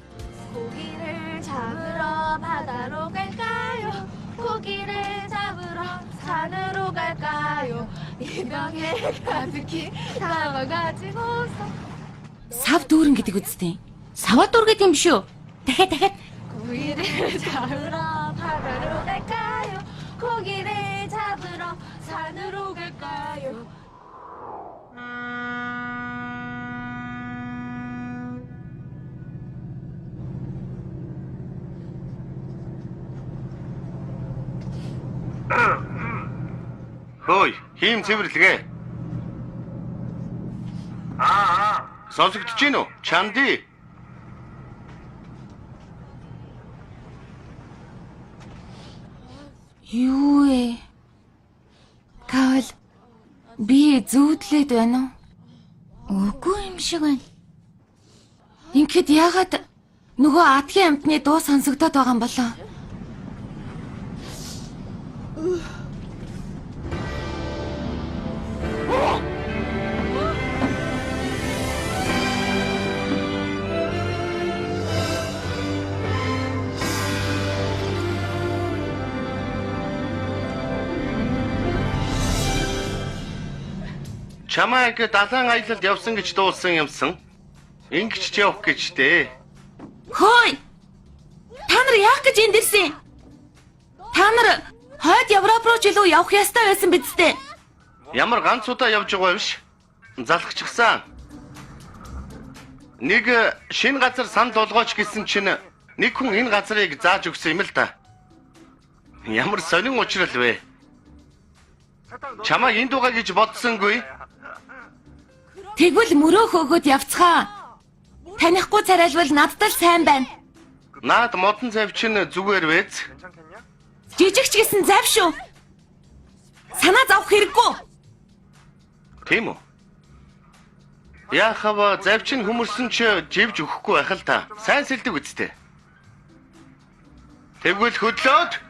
고기를 잡으러 바다로 갈까요? 고기를 잡으러 산으로 갈까요? 이 벽에 가득히 담아가지고서 Сав дүүрэн гэдэг үстэй. Сава дүүр гэдэг юм биш үү? Дахиад. 고기를 잡으러 바다로 갈까요? 고기를 잡으러 산으로 갈까요? Хөөе, хийм цэвэрлэгээ. Сонсогдож гин үү? Чанди. Юу ээ? Кайл би зүүдлээд байна уу? Үгүй юм шиг байна. Ингээд яагаад нөгөө адгийн амтны дуу сонсогдоод байгаа юм болоо? Чамайг далайн аялалд явсан гэж дуулсан юмсан. Ингэж ч явах гэжтэй. Хөөе! Та нар яах гэж энд ирсэн? Та нар хойд Европ руу ч илүү явах ёстой байсан биз дээ. Ямар ганц удаа явж байгаа биш. Залхчихсан. Нэг шинэ газар санд болгооч гэсэн чинь нэг хүн энэ газрыг зааж өгсөн юм л да. Ямар сонин учрал вэ? Чамайг энд байгаа гэж бодсонгүй. Тэгвэл мөрөөх өгөөд явцгаа. Танихгүй царайлбал надтай л сайн байна. Наад модон цав чинь зүгээр вэз. Жижигч гэсэн зав шүү. Санаа зовх хэрэггүй. Тийм үү? Яхава завчин хүмүүсэн ч живж өгөхгүй байх л та. Сайн сэлдэг үсттэй. Тэгвэл хөдлөөд.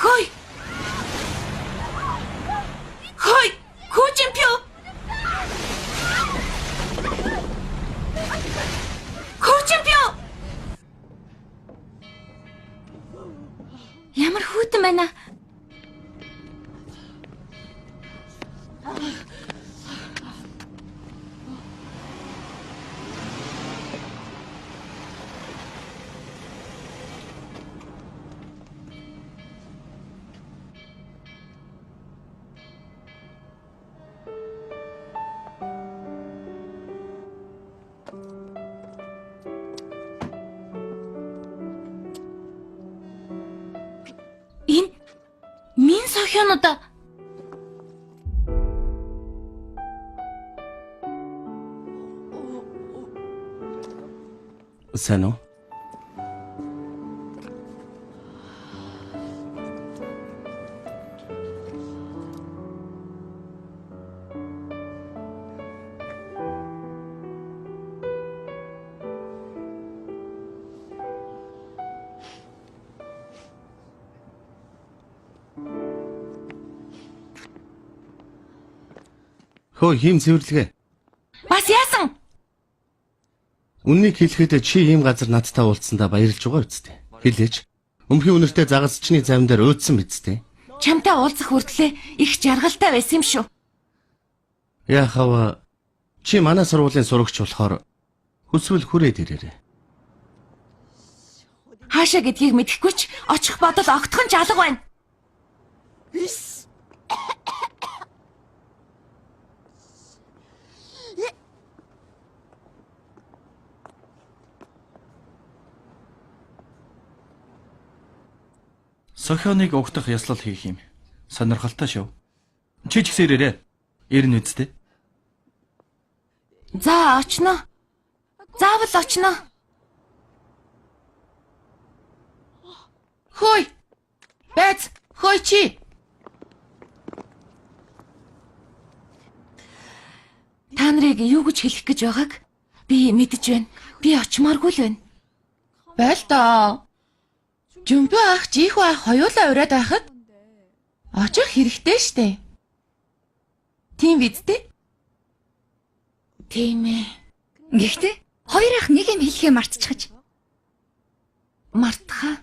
Хөөе! Хөөе! Хүчимпио! Хүчимпио! Ямар хүйтэн байна? Энэ минь сохионода Сайн уу? Хөө хийм цэвэрлэгээ. Бас яасан? Үннийг хэлэхэд чи ийм газар надтай уулзсандаа баярлж байгаа үсттэй. Хэлээч. Өмхийн үнэртэй загасчны завин дээр өөдсөн бидтэй. Чамтай уулзах хүртлээр их жаргалтай байсан юм шүү. Яхав чи манай сургуулийн сурагч болохоор хүсвэл хүрээд ирээрэй. Хаашаа гэдгийг мэдэхгүй ч очих бодол огтхон ч алга байна. Сохионыг угтах яслал хийх юм. Сонирхолтой шүү. Чи ч гэсэн ирээрэй. Ирнэ үсттэй. За очно. Заавал очно. Хөөе. Бэц, хөөе чи. Та нарыг юу гэж хэлэх гэж байгааг би мэдэж байна. Би очимооргүй л байна. Байл доо. Жумбо ах, жийхүү ах хоёулаа ураад байхад очих хэрэгтэй штэ. Тийм биз дээ? Тийм ээ. Гэхдээ хоёр ах нэг юм хэлхээ мартчихаж. Мартахаа.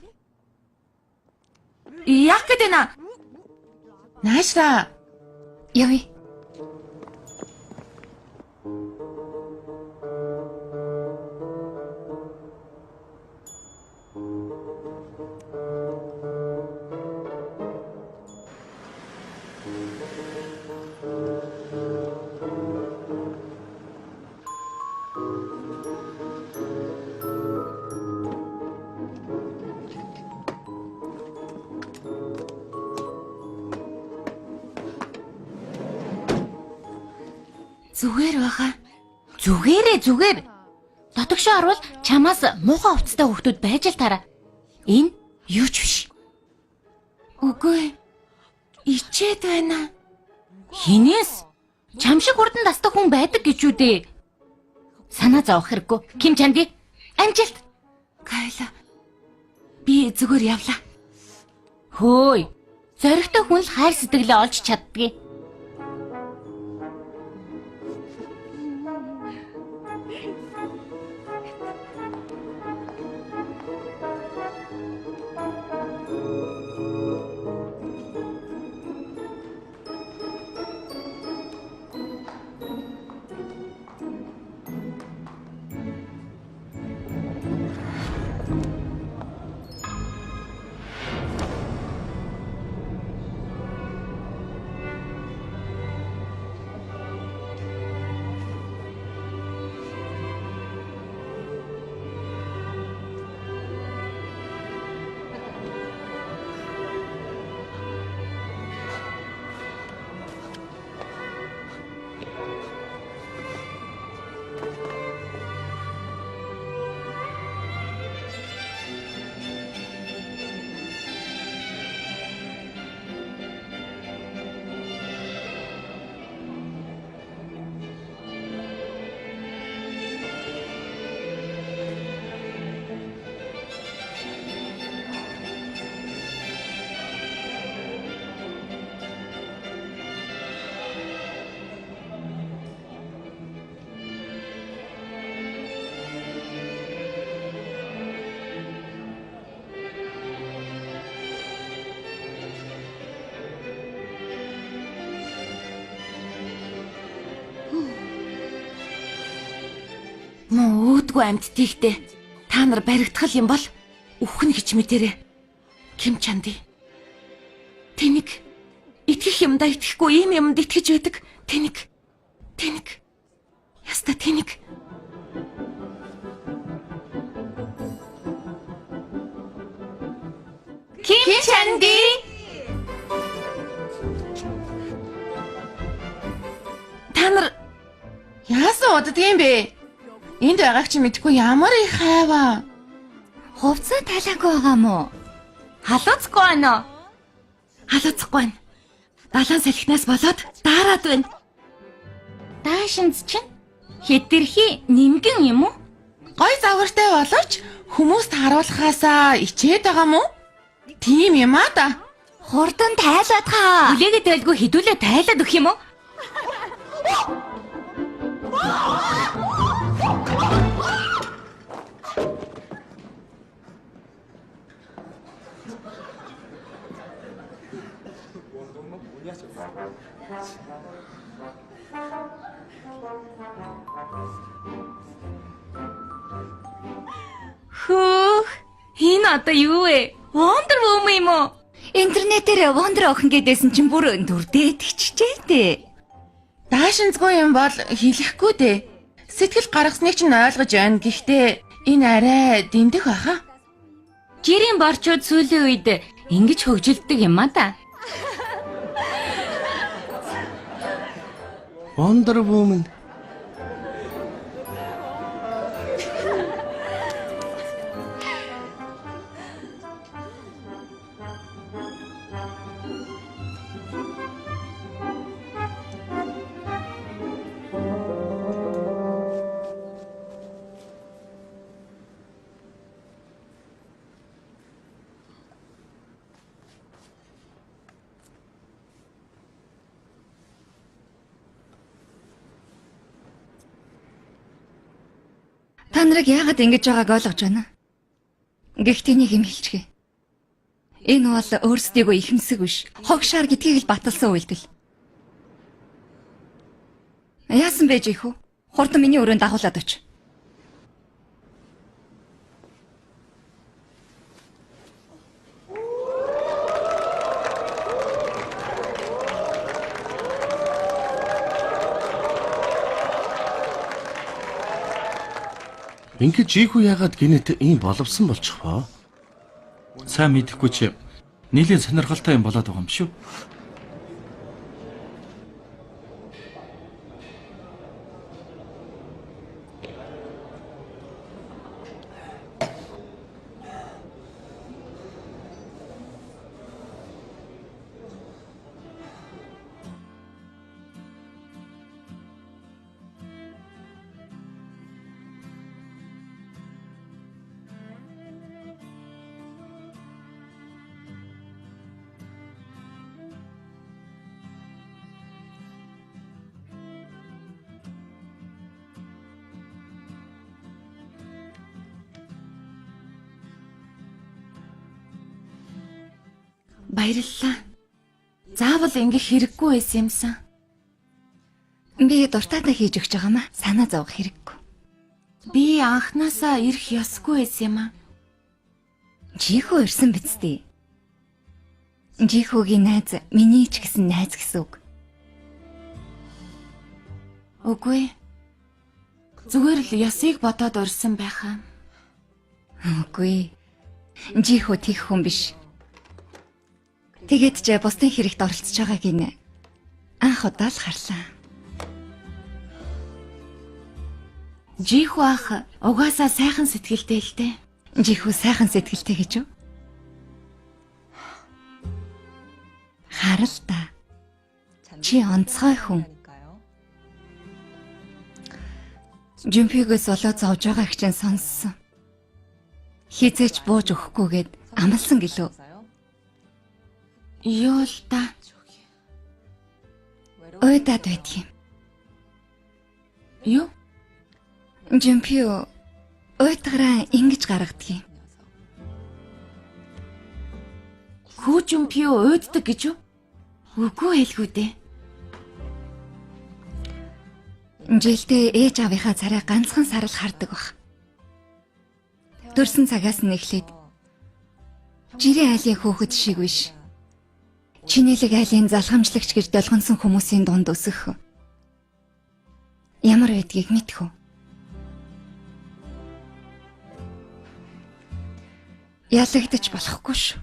Яах гэдэг нэ? Наашра. Явъя. Зүгээр баха. Зүгээр. Дотогшоо орвол чамаас муухай хувцастай хүүхдүүд байж л таараа. Энэ юу ч биш. Үгүй. Ичээд байна. Хинээс? Чам шиг хурдан тасдаг хүн байдаг гэж үү дээ. Санаа зовох хэрэггүй. Ким Чанди, амжилт. Кайла. Би зүгээр явлаа. Хөөе. Зоригтой хүн л хайр сэтгэлээ олж чаддгийг. Мөн өөдгөө амьдтийхтэй та нар баригдах юм бол үхнэ гэж мэдэрээ. Ким Чанди. Тэнийг итгэх юмдаа итгэхгүй ийм юмд итгэж байдаг. Тэнийг. Яста тэнийг. Ким Чанди. Та нар Яасан удаад юм бэ? Энд байгааг чи мэдгүй ямар их хайваа. хувцас талаагүй байгаа мó? Халууцгүй байна. Халууцгүй байна. Далайн салхинаас болоод даарад байна. Даашинз чинь хэтэрхий нимгэн юм уу? Гой загвартай боловч хүмүүст харуулахаасаа ичээд байгаа мó? Тийм юм аа да. Хурдан тайлаад хаа. Хүлээгээд байлгүй хідүүлээ тайлаад өгөх юм уу? Хөөх. Энэ одоо юу вэ? Wonder Woman юм уу? Интернетээр Wonder охин гэдээсэн чинь бүр дүрдээ тэгчихжээ дээ. Даашинзгүй юм бол хэлэхгүй дээ. Сэтгэл гаргасныг чинь ойлгож байна. Гэхдээ энэ арай дэмдэх баха. Жирийн борчууд сүүлийн үед ингэж хөгжилддөг юм а да. Wonder Woman. Та нарыг яагаад ингэж байгааг ойлгож байна. Гэхдээ нэг юм хэлчихье. Энэ бол өөрсдийгөө ихэмсэг биш, хогшаар гэдгийг л баталсан үйлдэл. Яасан байж их үү? Хурдан миний өрөөнд дагуулад оч. Ингээд жийхүү яагаад гинэт ийм боловсон болчих вэ? Сайн мэдэхгүй чи нийлэн сонирхолтой юм болоод байгаа юм шүү. Баярлалаа. Заавал ингэх хэрэггүй байсан юмсан. Би дуртайдаа хийж өгч байгаа маа. Санаа зовох хэрэггүй. Би анханасаа ирэх ёсгүй байсан юм а. Жихүү ирсэн биз дээ. Жихүүгийн найз миний ч гэсэн найз гэсэн үг. Үгүй. Зүгээр л ёсыг бодоод урьсан байхаа. Үгүй. Жихүү тийх хүн биш. Тэгээд ч бусдын хэрэгт оролцож байгааг нь анх удаа л харлаа. Жихүү ах угаасаа сайхан сэтгэлтэй л дээ. Жихүү сайхан сэтгэлтэй гэж юу? Харал та. Чи онцгой хүн. Жимпигээс болоо зовж байгаа хчэн сонссон. Хизээч бууж өгөхгүйгээд амлсан гэлөө. Юу л та. Уйдаад байдгийн. Юу? Жимпио уйдгараа ингэж гаргадгийг. Хүүжимпио уйддаг гэж юу? Үгүй хэлгүй дээ. Жилдээ ээж аавынхаа царай ганцхан сарал хардаг баг. Төрсөн цагаас нь эхлээд жирийн айлын хүүхэд шиг биш. Чинэлэг айлын залхамжлагч гэж долгонсон хүмүүсийн дунд өсөх. Ямар байдгийг мэдэх үү? Ялагдаж болохгүй шүү.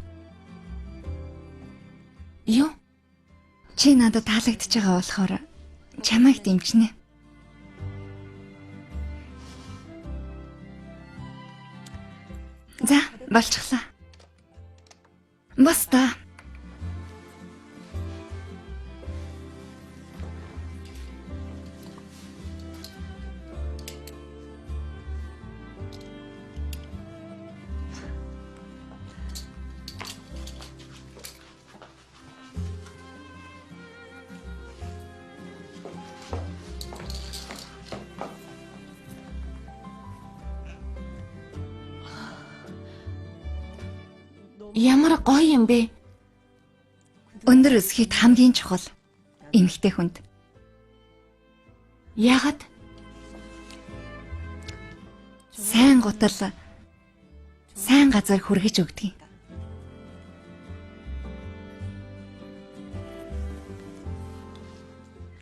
Юу? Чи надад таалагдж байгаа болохоор чамайг дэмжинэ. За, болчихлоо. Баста. Ямар гоё юм бэ? Өндөр өсөхөд хамгийн чухал эмэгтэй хүнд. Яагаад? Сайн гутал сайн газар хүргэж өгдөг.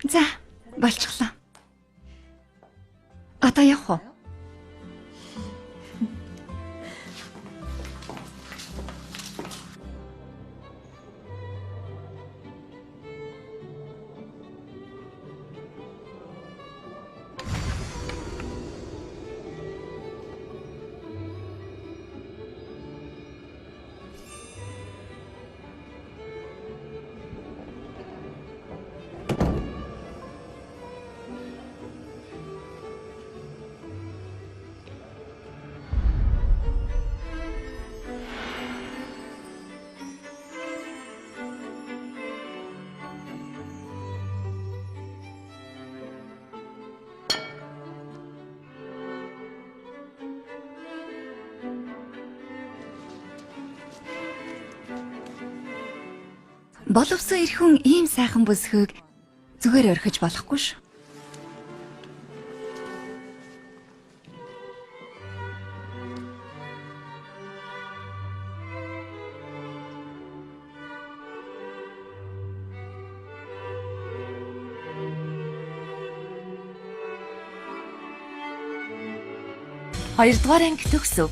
За, болчихлоо. Одоо явах уу? Боловсон эр хүн ийм сайхан бүсгүйг зүгээр орхиж болохгүй шүү. Хоёрдугаар анги төгсөв.